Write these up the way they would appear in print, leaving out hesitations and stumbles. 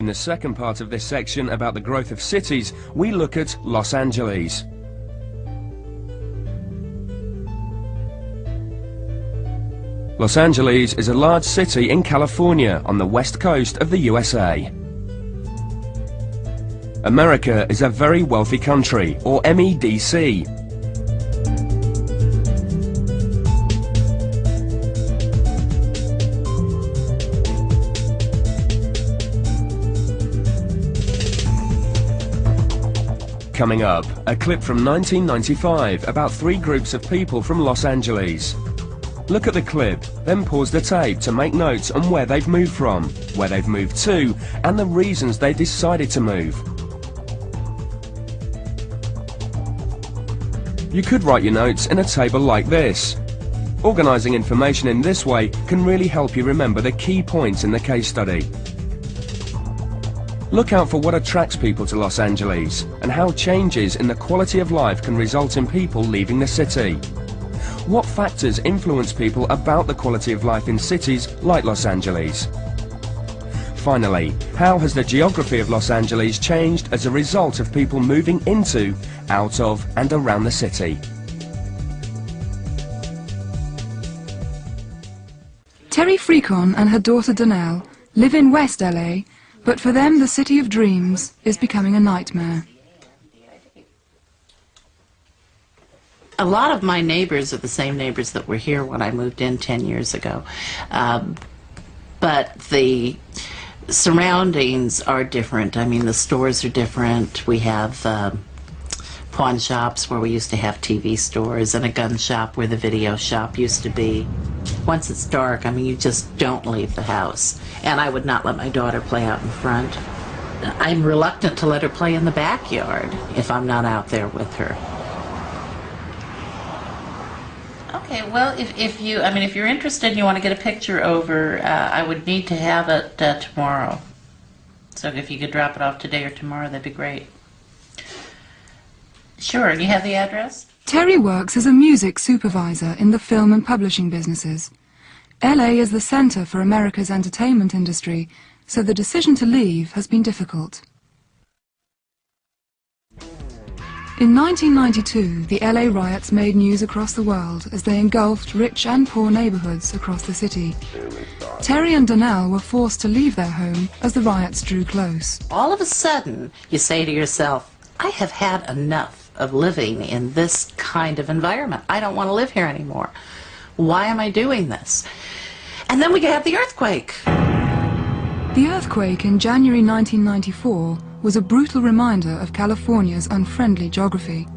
In the second part of this section about the growth of cities, we look at Los Angeles. Los Angeles is a large city in California on the west coast of the USA. America is a very wealthy country, or MEDC. Coming up, a clip from 1995 about 3 groups of people from Los Angeles. Look at the clip, then pause the tape to make notes on where they've moved from, where they've moved to, and the reasons they decided to move. You could write your notes in a table like this. Organising information in this way can really help you remember the key points in the case study. Look out for what attracts people to Los Angeles and how changes in the quality of life can result in people leaving the city. What factors influence people about the quality of life in cities like Los Angeles? Finally, how has the geography of Los Angeles changed as a result of people moving into, out of and around the city? Terry Freecon and her daughter Donnell live in West LA, but for them the city of dreams is becoming a nightmare. A lot of my neighbors are the same neighbors that were here when I moved in 10 years ago. But the surroundings are different. I mean, the stores are different. We have pawn shops where we used to have TV stores and a gun shop where the video shop used to be. Once it's dark, I mean, you just don't leave the house. And I would not let my daughter play out in front. I'm reluctant to let her play in the backyard if I'm not out there with her. Okay, well, if you're interested and you want to get a picture over, I would need to have it tomorrow. So if you could drop it off today or tomorrow, that'd be great. Sure, you have the address? Terry works as a music supervisor in the film and publishing businesses. LA is the center for America's entertainment industry, so the decision to leave has been difficult. In 1992, the LA riots made news across the world as they engulfed rich and poor neighborhoods across the city. Terry and Donnell were forced to leave their home as the riots drew close. All of a sudden, you say to yourself, I have had enough of living in this kind of environment. I don't want to live here anymore. Why am I doing this? And then we have the earthquake. The earthquake in January 1994 was a brutal reminder of California's unfriendly geography.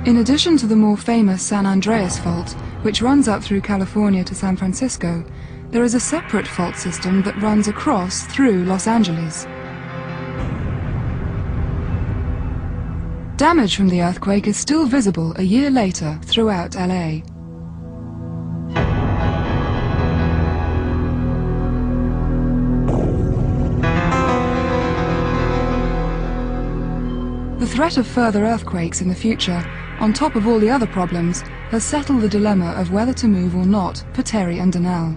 In addition to the more famous San Andreas Fault, which runs up through California to San Francisco, there is a separate fault system that runs across through Los Angeles. Damage from the earthquake is still visible a year later throughout LA. The threat of further earthquakes in the future, on top of all the other problems, has settled the dilemma of whether to move or not for Terry and Donnell.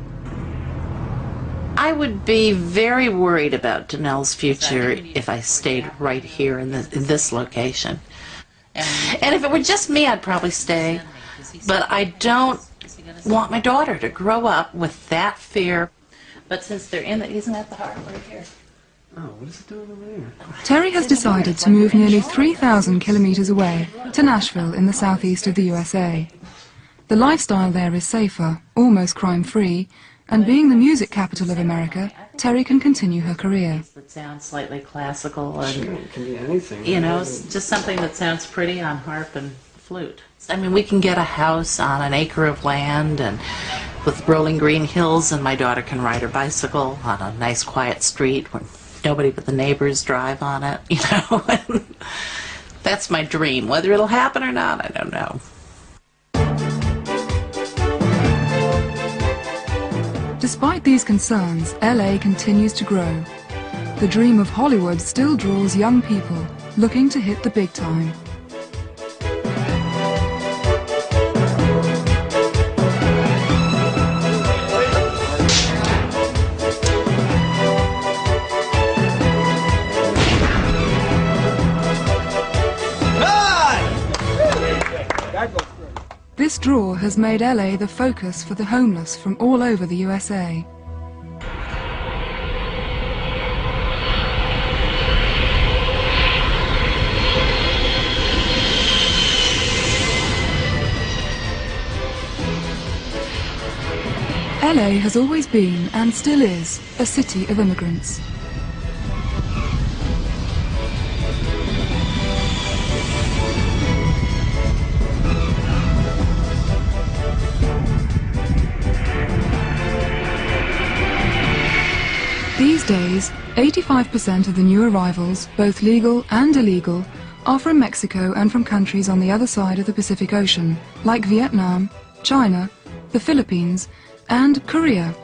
I would be very worried about Donnell's future if I stayed right here in this location. And if it were just me, I'd probably stay. But I don't want my daughter to grow up with that fear. But since they're in the, isn't that the heart right here? Oh, what is it doing over there? Terry has decided to move nearly 3,000 kilometers away to Nashville in the southeast of the USA. The lifestyle there is safer, almost crime-free, and being the music capital of America, Terry can continue her career. That sounds slightly classical and, Sure, it can be anything. you know, just something that sounds pretty on harp and flute. I mean, we can get a house on an acre of land and with rolling green hills, and my daughter can ride her bicycle on a nice quiet street where nobody but the neighbors drive on it, you know. That's my dream. Whether it'll happen or not, I don't know. Despite these concerns, LA continues to grow. The dream of Hollywood still draws young people looking to hit the big time. straw has made LA the focus for the homeless from all over the USA. LA has always been, and still is, a city of immigrants. These days, 85% of the new arrivals, both legal and illegal, are from Mexico and from countries on the other side of the Pacific Ocean, like Vietnam, China, the Philippines, and Korea,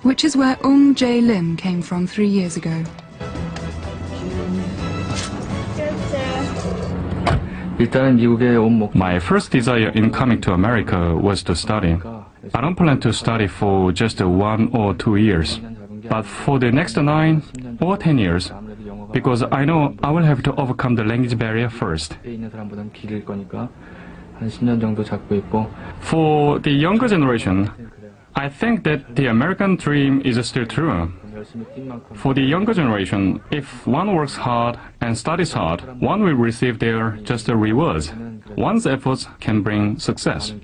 which is where Jae Lim came from 3 years ago. My first desire in coming to America was to study. I don't plan to study for just 1 or 2 years, but for the next 9 or 10 years, because I know I will have to overcome the language barrier first. For the younger generation, I think that the American dream is still true. For the younger generation, if one works hard and studies hard, one will receive their just rewards. One's efforts can bring success.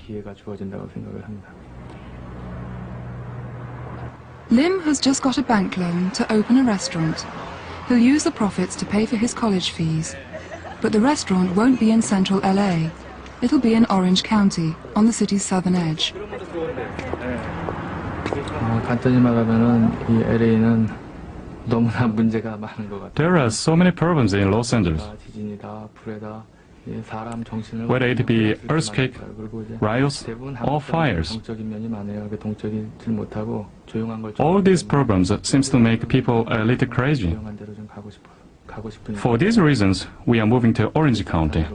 Lim has just got a bank loan to open a restaurant. He'll use the profits to pay for his college fees. But the restaurant won't be in central LA. It'll be in Orange County, on the city's southern edge. There are so many problems in Los Angeles. Whether it be earthquake, riots, or fires. All these problems seem to make people a little crazy. For these reasons, we are moving to Orange County.